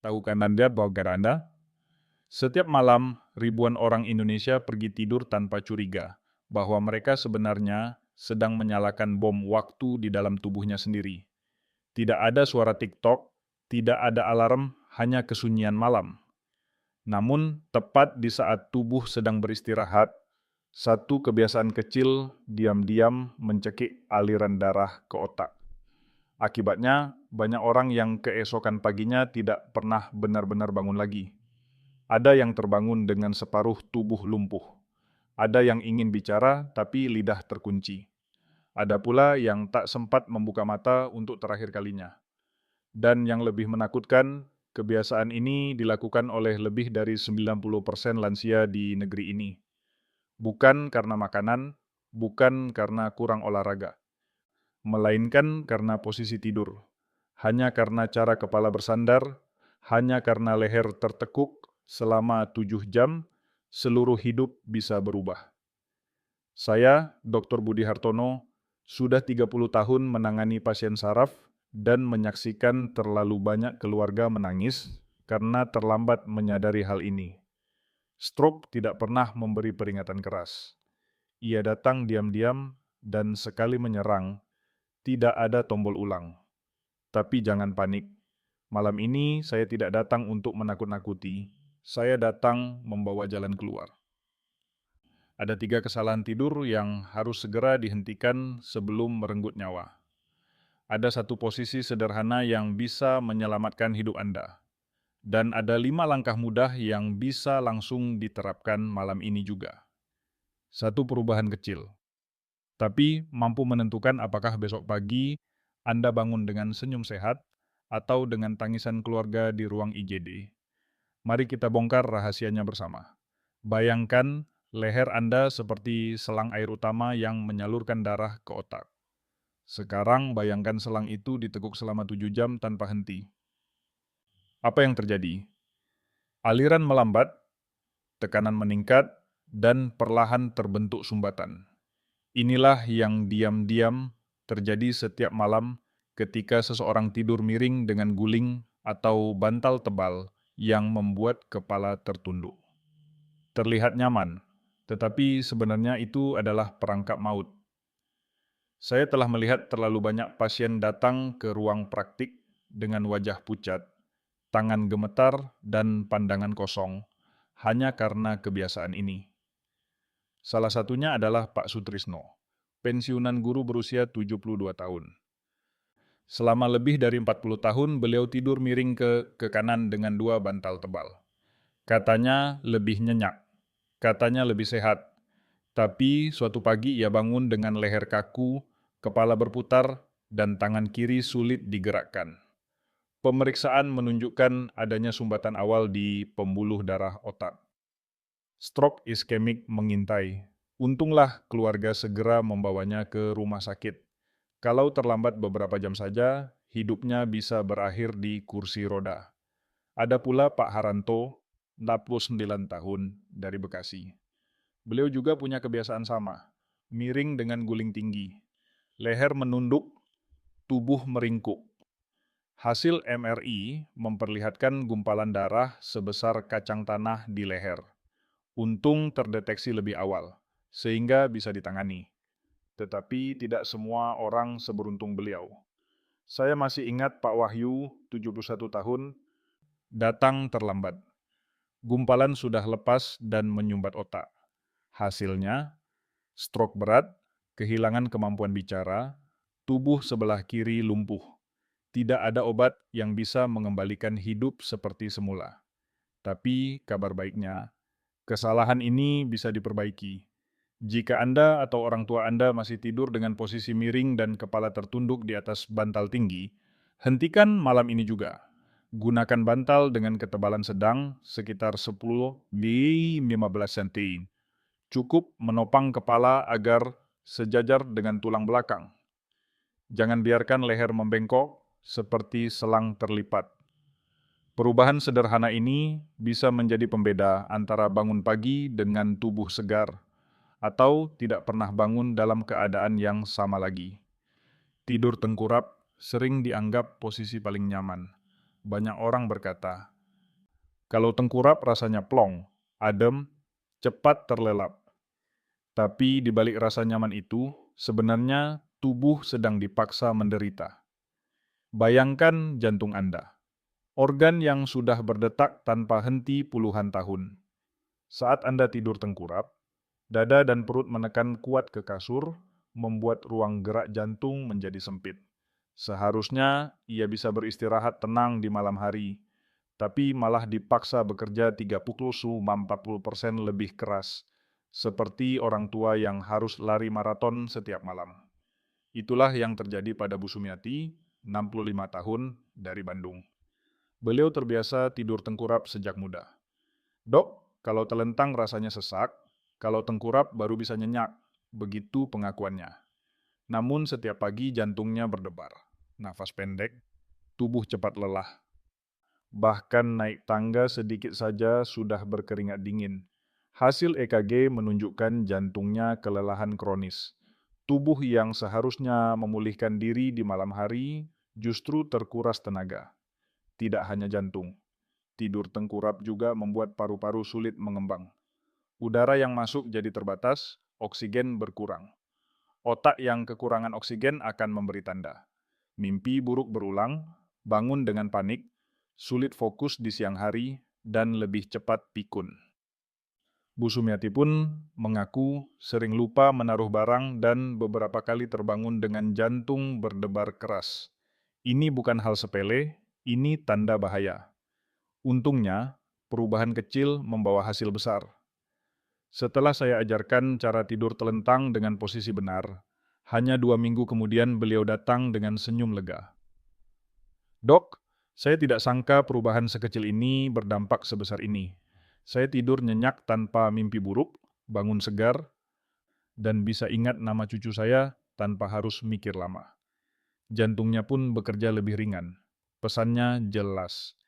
Tahukah Anda bahwa Anda? Setiap malam, ribuan orang Indonesia pergi tidur tanpa curiga bahwa mereka sebenarnya sedang menyalakan bom waktu di dalam tubuhnya sendiri. Tidak ada suara TikTok, tidak ada alarm, hanya kesunyian malam. Namun, tepat di saat tubuh sedang beristirahat, satu kebiasaan kecil diam-diam mencekik aliran darah ke otak. Akibatnya, banyak orang yang keesokan paginya tidak pernah benar-benar bangun lagi. Ada yang terbangun dengan separuh tubuh lumpuh. Ada yang ingin bicara tapi lidah terkunci. Ada pula yang tak sempat membuka mata untuk terakhir kalinya. Dan yang lebih menakutkan, kebiasaan ini dilakukan oleh lebih dari 90% lansia di negeri ini. Bukan karena makanan, bukan karena kurang olahraga, melainkan karena posisi tidur. Hanya karena cara kepala bersandar, hanya karena leher tertekuk selama 7 jam, seluruh hidup bisa berubah. Saya, Dr. Budi Hartono, sudah 30 tahun menangani pasien saraf dan menyaksikan terlalu banyak keluarga menangis karena terlambat menyadari hal ini. Stroke tidak pernah memberi peringatan keras. Ia datang diam-diam dan sekali menyerang, tidak ada tombol ulang. Tapi jangan panik. Malam ini saya tidak datang untuk menakut-nakuti. Saya datang membawa jalan keluar. Ada 3 kesalahan tidur yang harus segera dihentikan sebelum merenggut nyawa. Ada satu posisi sederhana yang bisa menyelamatkan hidup Anda. Dan ada 5 langkah mudah yang bisa langsung diterapkan malam ini juga. Satu perubahan kecil, tapi mampu menentukan apakah besok pagi Anda bangun dengan senyum sehat atau dengan tangisan keluarga di ruang IGD. Mari kita bongkar rahasianya bersama. Bayangkan leher Anda seperti selang air utama yang menyalurkan darah ke otak. Sekarang bayangkan selang itu ditekuk selama 7 jam tanpa henti. Apa yang terjadi? Aliran melambat, tekanan meningkat, dan perlahan terbentuk sumbatan. Inilah yang diam-diam terjadi setiap malam ketika seseorang tidur miring dengan guling atau bantal tebal yang membuat kepala tertunduk. Terlihat nyaman, tetapi sebenarnya itu adalah perangkap maut. Saya telah melihat terlalu banyak pasien datang ke ruang praktik dengan wajah pucat, tangan gemetar, dan pandangan kosong, hanya karena kebiasaan ini. Salah satunya adalah Pak Sutrisno, pensiunan guru berusia 72 tahun. Selama lebih dari 40 tahun, beliau tidur miring ke kanan dengan 2 bantal tebal. Katanya lebih nyenyak, katanya lebih sehat. Tapi suatu pagi ia bangun dengan leher kaku, kepala berputar, dan tangan kiri sulit digerakkan. Pemeriksaan menunjukkan adanya sumbatan awal di pembuluh darah otak. Stroke iskemik mengintai. Untunglah keluarga segera membawanya ke rumah sakit. Kalau terlambat beberapa jam saja, hidupnya bisa berakhir di kursi roda. Ada pula Pak Haranto, 69 tahun, dari Bekasi. Beliau juga punya kebiasaan sama, miring dengan guling tinggi. Leher menunduk, tubuh meringkuk. Hasil MRI memperlihatkan gumpalan darah sebesar kacang tanah di leher. Untung terdeteksi lebih awal, sehingga bisa ditangani. Tetapi tidak semua orang seberuntung beliau. Saya masih ingat Pak Wahyu, 71 tahun, datang terlambat. Gumpalan sudah lepas dan menyumbat otak. Hasilnya, stroke berat, kehilangan kemampuan bicara, tubuh sebelah kiri lumpuh. Tidak ada obat yang bisa mengembalikan hidup seperti semula. Tapi kabar baiknya, kesalahan ini bisa diperbaiki. Jika Anda atau orang tua Anda masih tidur dengan posisi miring dan kepala tertunduk di atas bantal tinggi, hentikan malam ini juga. Gunakan bantal dengan ketebalan sedang sekitar 10-15 cm. Cukup menopang kepala agar sejajar dengan tulang belakang. Jangan biarkan leher membengkok seperti selang terlipat. Perubahan sederhana ini bisa menjadi pembeda antara bangun pagi dengan tubuh segar, atau tidak pernah bangun dalam keadaan yang sama lagi. Tidur tengkurap sering dianggap posisi paling nyaman. Banyak orang berkata, Kalau tengkurap rasanya plong, adem, cepat terlelap. Tapi di balik rasa nyaman itu, sebenarnya tubuh sedang dipaksa menderita. Bayangkan jantung Anda, organ yang sudah berdetak tanpa henti puluhan tahun. Saat Anda tidur tengkurap, dada dan perut menekan kuat ke kasur, membuat ruang gerak jantung menjadi sempit. Seharusnya ia bisa beristirahat tenang di malam hari, tapi malah dipaksa bekerja 30–40% lebih keras, seperti orang tua yang harus lari maraton setiap malam. Itulah yang terjadi pada Bu Sumiati, 65 tahun, dari Bandung. Beliau terbiasa tidur tengkurap sejak muda. Dok, kalau telentang rasanya sesak, kalau tengkurap baru bisa nyenyak. Begitu pengakuannya. Namun setiap pagi jantungnya berdebar. Nafas pendek, tubuh cepat lelah. Bahkan naik tangga sedikit saja sudah berkeringat dingin. Hasil EKG menunjukkan jantungnya kelelahan kronis. Tubuh yang seharusnya memulihkan diri di malam hari justru terkuras tenaga. Tidak hanya jantung. Tidur tengkurap juga membuat paru-paru sulit mengembang. Udara yang masuk jadi terbatas, oksigen berkurang. Otak yang kekurangan oksigen akan memberi tanda. Mimpi buruk berulang, bangun dengan panik, sulit fokus di siang hari, dan lebih cepat pikun. Bu Sumiati pun mengaku sering lupa menaruh barang dan beberapa kali terbangun dengan jantung berdebar keras. Ini bukan hal sepele, ini tanda bahaya. Untungnya, perubahan kecil membawa hasil besar. Setelah saya ajarkan cara tidur telentang dengan posisi benar, hanya 2 minggu kemudian beliau datang dengan senyum lega. Dok, saya tidak sangka perubahan sekecil ini berdampak sebesar ini. Saya tidur nyenyak tanpa mimpi buruk, bangun segar, dan bisa ingat nama cucu saya tanpa harus mikir lama. Jantungnya pun bekerja lebih ringan. Pesannya jelas.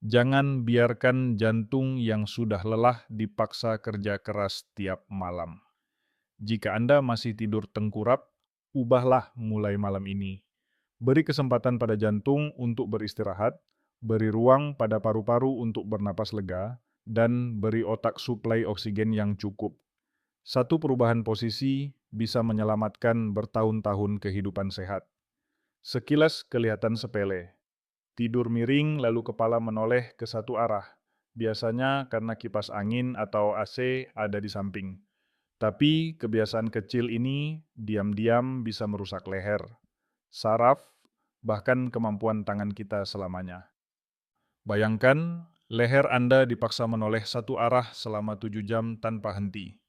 Jangan biarkan jantung yang sudah lelah dipaksa kerja keras tiap malam. Jika Anda masih tidur tengkurap, ubahlah mulai malam ini. Beri kesempatan pada jantung untuk beristirahat, beri ruang pada paru-paru untuk bernapas lega, dan beri otak suplai oksigen yang cukup. Satu perubahan posisi bisa menyelamatkan bertahun-tahun kehidupan sehat. Sekilas kelihatan sepele. Tidur miring lalu kepala menoleh ke satu arah, biasanya karena kipas angin atau AC ada di samping. Tapi kebiasaan kecil ini diam-diam bisa merusak leher, saraf, bahkan kemampuan tangan kita selamanya. Bayangkan, leher Anda dipaksa menoleh satu arah selama 7 jam tanpa henti.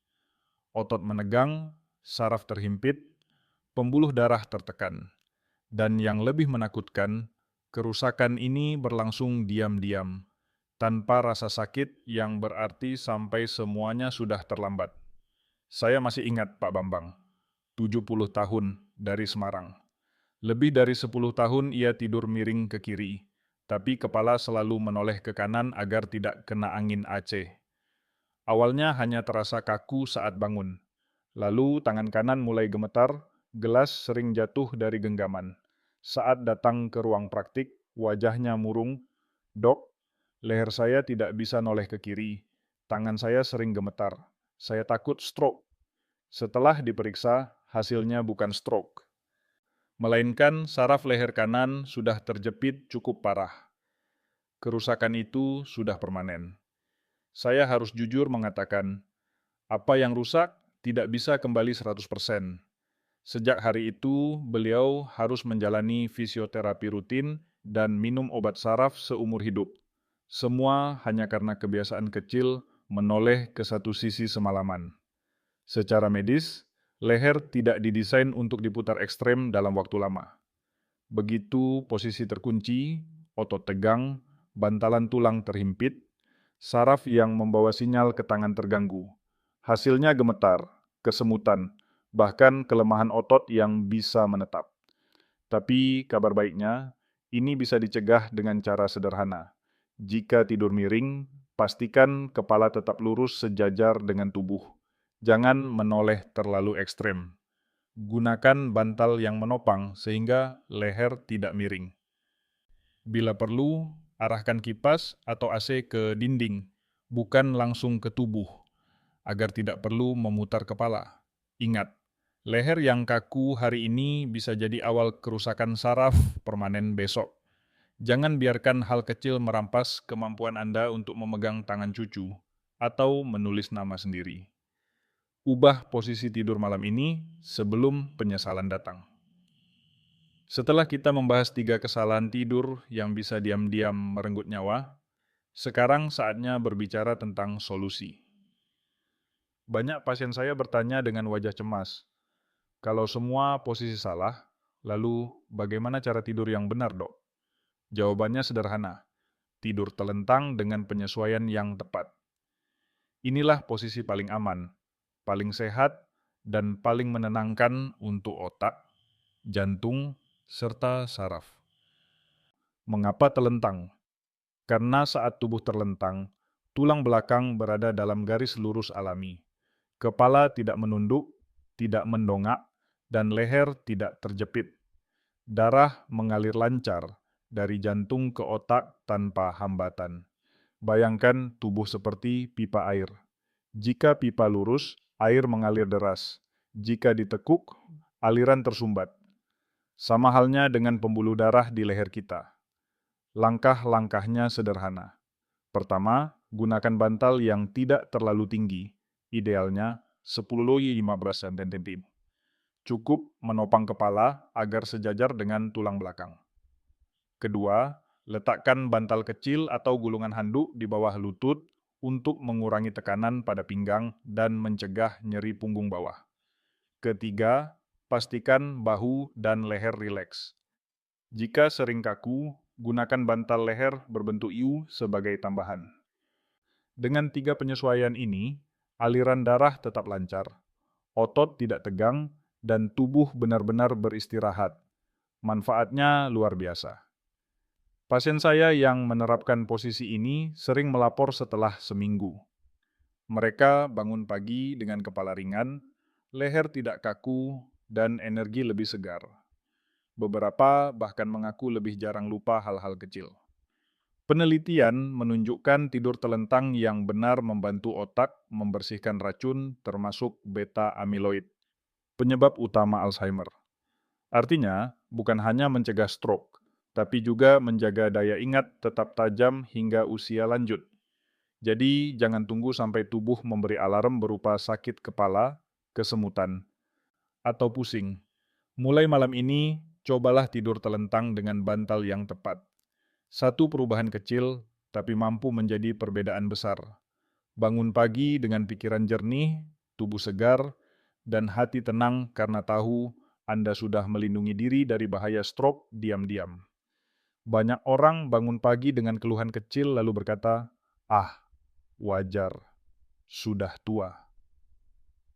Otot menegang, saraf terhimpit, pembuluh darah tertekan. Dan yang lebih menakutkan, kerusakan ini berlangsung diam-diam, tanpa rasa sakit yang berarti sampai semuanya sudah terlambat. Saya masih ingat Pak Bambang, 70 tahun dari Semarang. Lebih dari 10 tahun ia tidur miring ke kiri, tapi kepala selalu menoleh ke kanan agar tidak kena angin Aceh. Awalnya hanya terasa kaku saat bangun. Lalu tangan kanan mulai gemetar, gelas sering jatuh dari genggaman. Saat datang ke ruang praktik, wajahnya murung. Dok, leher saya tidak bisa noleh ke kiri. Tangan saya sering gemetar. Saya takut stroke. Setelah diperiksa, hasilnya bukan stroke, melainkan saraf leher kanan sudah terjepit cukup parah. Kerusakan itu sudah permanen. Saya harus jujur mengatakan, apa yang rusak tidak bisa kembali 100%. Sejak hari itu, beliau harus menjalani fisioterapi rutin dan minum obat saraf seumur hidup. Semua hanya karena kebiasaan kecil menoleh ke satu sisi semalaman. Secara medis, leher tidak didesain untuk diputar ekstrem dalam waktu lama. Begitu posisi terkunci, otot tegang, bantalan tulang terhimpit, saraf yang membawa sinyal ke tangan terganggu. Hasilnya gemetar, kesemutan, bahkan kelemahan otot yang bisa menetap. Tapi kabar baiknya, ini bisa dicegah dengan cara sederhana. Jika tidur miring, pastikan kepala tetap lurus sejajar dengan tubuh. Jangan menoleh terlalu ekstrem. Gunakan bantal yang menopang sehingga leher tidak miring. Bila perlu, Arahkan kipas atau AC ke dinding, bukan langsung ke tubuh, agar tidak perlu memutar kepala. Ingat, leher yang kaku hari ini bisa jadi awal kerusakan saraf permanen besok. Jangan biarkan hal kecil merampas kemampuan Anda untuk memegang tangan cucu atau menulis nama sendiri. Ubah posisi tidur malam ini sebelum penyesalan datang. Setelah kita membahas 3 kesalahan tidur yang bisa diam-diam merenggut nyawa, sekarang saatnya berbicara tentang solusi. Banyak pasien saya bertanya dengan wajah cemas, kalau semua posisi salah, lalu bagaimana cara tidur yang benar, Dok? Jawabannya sederhana, tidur telentang dengan penyesuaian yang tepat. Inilah posisi paling aman, paling sehat, dan paling menenangkan untuk otak, jantung, serta saraf. Mengapa telentang? Karena saat tubuh terlentang, tulang belakang berada dalam garis lurus alami. Kepala tidak menunduk, tidak mendongak, dan leher tidak terjepit. Darah mengalir lancar dari jantung ke otak tanpa hambatan. Bayangkan tubuh seperti pipa air. Jika pipa lurus, air mengalir deras. Jika ditekuk, aliran tersumbat. Sama halnya dengan pembuluh darah di leher kita. Langkah-langkahnya sederhana. Pertama, gunakan bantal yang tidak terlalu tinggi, idealnya 10–15 cm. Cukup menopang kepala agar sejajar dengan tulang belakang. Kedua, letakkan bantal kecil atau gulungan handuk di bawah lutut untuk mengurangi tekanan pada pinggang dan mencegah nyeri punggung bawah. Ketiga, pastikan bahu dan leher rileks. Jika sering kaku, gunakan bantal leher berbentuk U sebagai tambahan. Dengan 3 penyesuaian ini, aliran darah tetap lancar, otot tidak tegang, dan tubuh benar-benar beristirahat. Manfaatnya luar biasa. Pasien saya yang menerapkan posisi ini sering melapor setelah seminggu. Mereka bangun pagi dengan kepala ringan, leher tidak kaku, dan energi lebih segar. Beberapa bahkan mengaku lebih jarang lupa hal-hal kecil. Penelitian menunjukkan tidur telentang yang benar membantu otak membersihkan racun termasuk beta-amiloid, penyebab utama Alzheimer. Artinya, bukan hanya mencegah stroke, tapi juga menjaga daya ingat tetap tajam hingga usia lanjut. Jadi, jangan tunggu sampai tubuh memberi alarm berupa sakit kepala, kesemutan, atau pusing. Mulai malam ini, cobalah tidur telentang dengan bantal yang tepat. Satu perubahan kecil, tapi mampu menjadi perbedaan besar. Bangun pagi dengan pikiran jernih, tubuh segar, dan hati tenang karena tahu Anda sudah melindungi diri dari bahaya stroke diam-diam. Banyak orang bangun pagi dengan keluhan kecil lalu berkata, "Ah, wajar, sudah tua."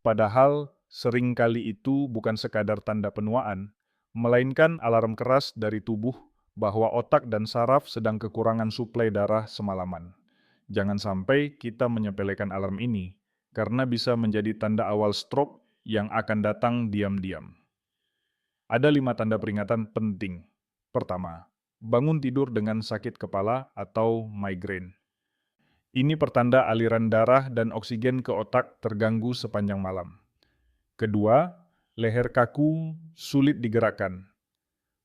Padahal seringkali itu bukan sekadar tanda penuaan, melainkan alarm keras dari tubuh bahwa otak dan saraf sedang kekurangan suplai darah semalaman. Jangan sampai kita menyepelekan alarm ini, karena bisa menjadi tanda awal stroke yang akan datang diam-diam. Ada 5 tanda peringatan penting. Pertama, bangun tidur dengan sakit kepala atau migrain. Ini pertanda aliran darah dan oksigen ke otak terganggu sepanjang malam. Kedua, leher kaku, sulit digerakkan.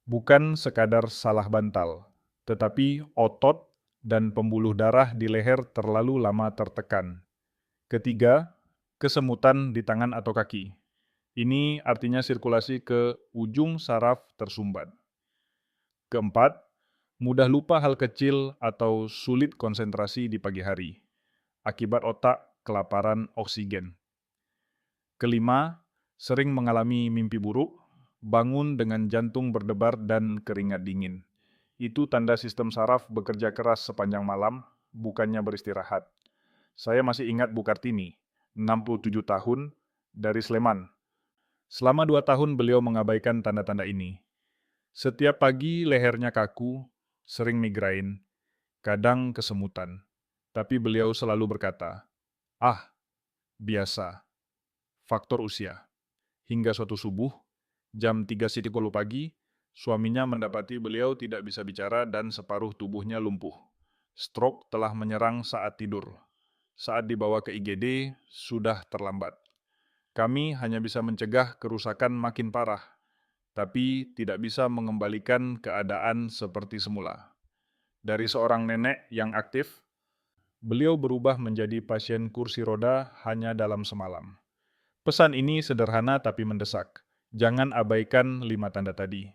Bukan sekadar salah bantal, tetapi otot dan pembuluh darah di leher terlalu lama tertekan. Ketiga, kesemutan di tangan atau kaki. Ini artinya sirkulasi ke ujung saraf tersumbat. Keempat, mudah lupa hal kecil atau sulit konsentrasi di pagi hari, akibat otak kelaparan oksigen. Kelima, sering mengalami mimpi buruk, bangun dengan jantung berdebar dan keringat dingin. Itu tanda sistem saraf bekerja keras sepanjang malam, bukannya beristirahat. Saya masih ingat Bu Kartini, 67 tahun, dari Sleman. Selama 2 tahun beliau mengabaikan tanda-tanda ini. Setiap pagi lehernya kaku, sering migrain, kadang kesemutan. Tapi beliau selalu berkata, "Ah, biasa, faktor usia." Hingga suatu subuh, jam 3:30 pagi, suaminya mendapati beliau tidak bisa bicara dan separuh tubuhnya lumpuh. Stroke telah menyerang saat tidur. Saat dibawa ke IGD, sudah terlambat. Kami hanya bisa mencegah kerusakan makin parah, tapi tidak bisa mengembalikan keadaan seperti semula. Dari seorang nenek yang aktif, beliau berubah menjadi pasien kursi roda hanya dalam semalam. Pesan ini sederhana tapi mendesak. Jangan abaikan 5 tanda tadi.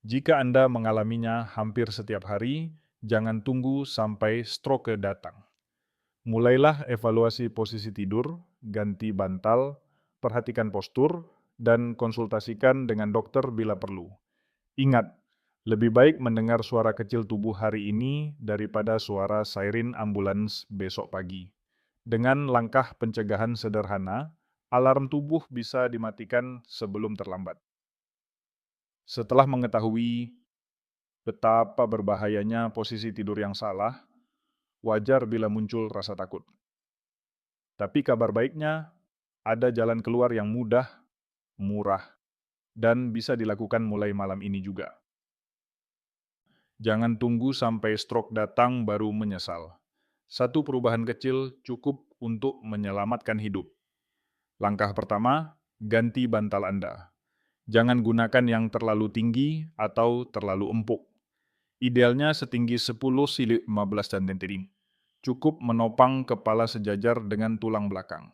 Jika Anda mengalaminya hampir setiap hari, jangan tunggu sampai stroke datang. Mulailah evaluasi posisi tidur, ganti bantal, perhatikan postur, dan konsultasikan dengan dokter bila perlu. Ingat, lebih baik mendengar suara kecil tubuh hari ini daripada suara siren ambulans besok pagi. Dengan langkah pencegahan sederhana, alarm tubuh bisa dimatikan sebelum terlambat. Setelah mengetahui betapa berbahayanya posisi tidur yang salah, wajar bila muncul rasa takut. Tapi kabar baiknya, ada jalan keluar yang mudah, murah, dan bisa dilakukan mulai malam ini juga. Jangan tunggu sampai stroke datang baru menyesal. Satu perubahan kecil cukup untuk menyelamatkan hidup. Langkah pertama, ganti bantal Anda. Jangan gunakan yang terlalu tinggi atau terlalu empuk. Idealnya setinggi 10-15 cm. Cukup menopang kepala sejajar dengan tulang belakang.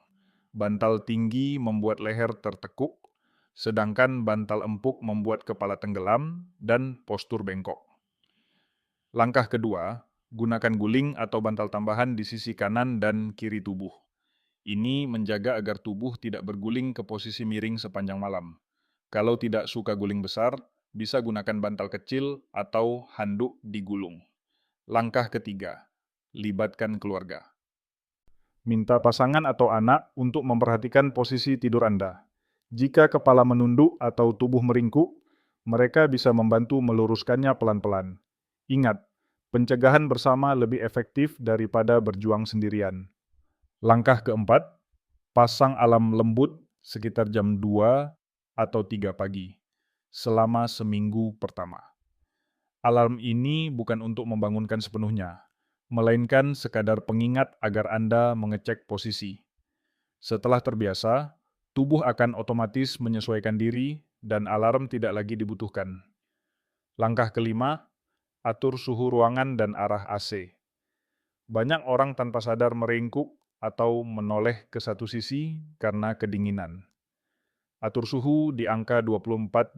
Bantal tinggi membuat leher tertekuk, sedangkan bantal empuk membuat kepala tenggelam dan postur bengkok. Langkah kedua, gunakan guling atau bantal tambahan di sisi kanan dan kiri tubuh. Ini menjaga agar tubuh tidak berguling ke posisi miring sepanjang malam. Kalau tidak suka guling besar, bisa gunakan bantal kecil atau handuk digulung. Langkah ketiga, libatkan keluarga. Minta pasangan atau anak untuk memperhatikan posisi tidur Anda. Jika kepala menunduk atau tubuh meringkuk, mereka bisa membantu meluruskannya pelan-pelan. Ingat, pencegahan bersama lebih efektif daripada berjuang sendirian. Langkah keempat, pasang alarm lembut sekitar jam 2 atau 3 pagi, selama seminggu pertama. Alarm ini bukan untuk membangunkan sepenuhnya, melainkan sekadar pengingat agar Anda mengecek posisi. Setelah terbiasa, tubuh akan otomatis menyesuaikan diri dan alarm tidak lagi dibutuhkan. Langkah kelima, atur suhu ruangan dan arah AC. Banyak orang tanpa sadar meringkuk atau menoleh ke satu sisi karena kedinginan. Atur suhu di angka 24-25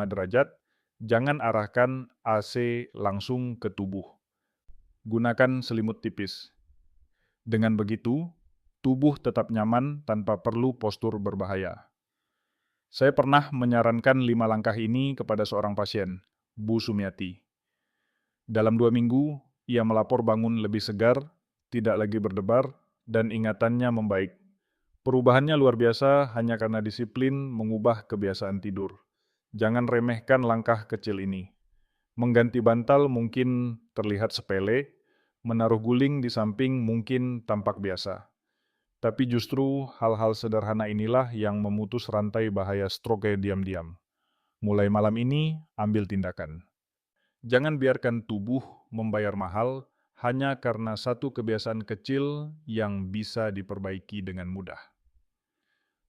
derajat, jangan arahkan AC langsung ke tubuh. Gunakan selimut tipis. Dengan begitu, tubuh tetap nyaman tanpa perlu postur berbahaya. Saya pernah menyarankan 5 langkah ini kepada seorang pasien, Bu Sumiati. Dalam 2 minggu, ia melapor bangun lebih segar, tidak lagi berdebar, dan ingatannya membaik. Perubahannya luar biasa hanya karena disiplin mengubah kebiasaan tidur. Jangan remehkan langkah kecil ini. Mengganti bantal mungkin terlihat sepele, menaruh guling di samping mungkin tampak biasa. Tapi justru hal-hal sederhana inilah yang memutus rantai bahaya stroke diam-diam. Mulai malam ini, ambil tindakan. Jangan biarkan tubuh membayar mahal hanya karena satu kebiasaan kecil yang bisa diperbaiki dengan mudah.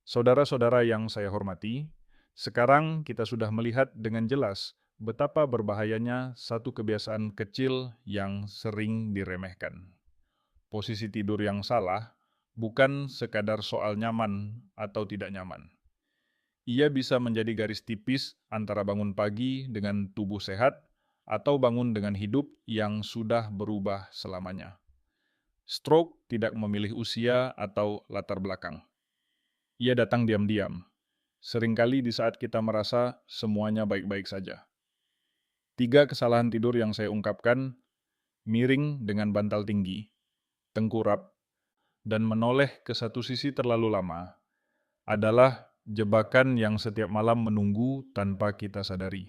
Saudara-saudara yang saya hormati, sekarang kita sudah melihat dengan jelas betapa berbahayanya satu kebiasaan kecil yang sering diremehkan. Posisi tidur yang salah bukan sekadar soal nyaman atau tidak nyaman. Ia bisa menjadi garis tipis antara bangun pagi dengan tubuh sehat atau bangun dengan hidup yang sudah berubah selamanya. Stroke tidak memilih usia atau latar belakang. Ia datang diam-diam, seringkali di saat kita merasa semuanya baik-baik saja. 3 kesalahan tidur yang saya ungkapkan, miring dengan bantal tinggi, tengkurap, dan menoleh ke satu sisi terlalu lama, adalah jebakan yang setiap malam menunggu tanpa kita sadari.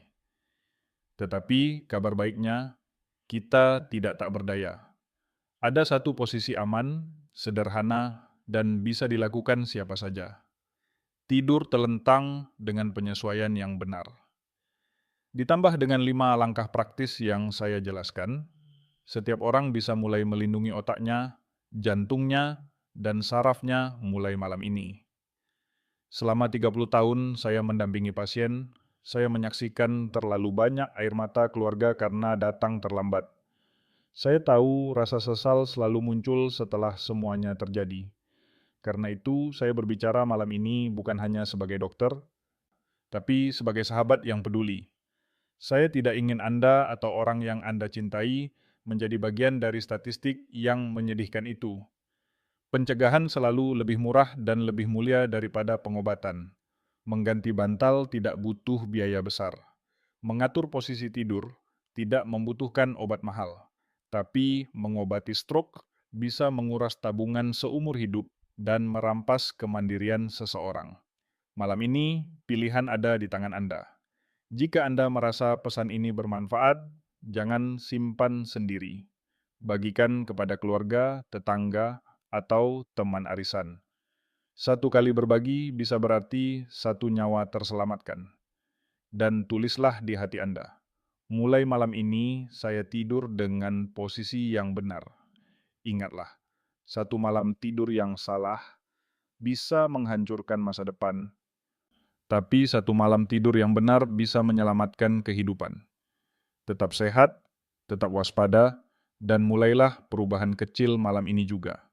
Tetapi kabar baiknya, kita tidak tak berdaya. Ada satu posisi aman, sederhana, dan bisa dilakukan siapa saja. Tidur telentang dengan penyesuaian yang benar. Ditambah dengan 5 langkah praktis yang saya jelaskan, Setiap orang bisa mulai melindungi otaknya, jantungnya, dan sarafnya mulai malam ini. Selama 30 tahun saya mendampingi pasien, saya menyaksikan terlalu banyak air mata keluarga karena datang terlambat. Saya tahu rasa sesal selalu muncul setelah semuanya terjadi. Karena itu, saya berbicara malam ini bukan hanya sebagai dokter, tapi sebagai sahabat yang peduli. Saya tidak ingin Anda atau orang yang Anda cintai menjadi bagian dari statistik yang menyedihkan itu. Pencegahan selalu lebih murah dan lebih mulia daripada pengobatan. Mengganti bantal tidak butuh biaya besar. Mengatur posisi tidur tidak membutuhkan obat mahal. Tapi mengobati stroke bisa menguras tabungan seumur hidup dan merampas kemandirian seseorang. Malam ini, pilihan ada di tangan Anda. Jika Anda merasa pesan ini bermanfaat, jangan simpan sendiri. Bagikan kepada keluarga, tetangga, atau teman arisan. Satu kali berbagi bisa berarti satu nyawa terselamatkan. Dan tulislah di hati Anda. Mulai malam ini, saya tidur dengan posisi yang benar. Ingatlah, satu malam tidur yang salah bisa menghancurkan masa depan, tapi satu malam tidur yang benar bisa menyelamatkan kehidupan. Tetap sehat, tetap waspada, dan mulailah perubahan kecil malam ini juga.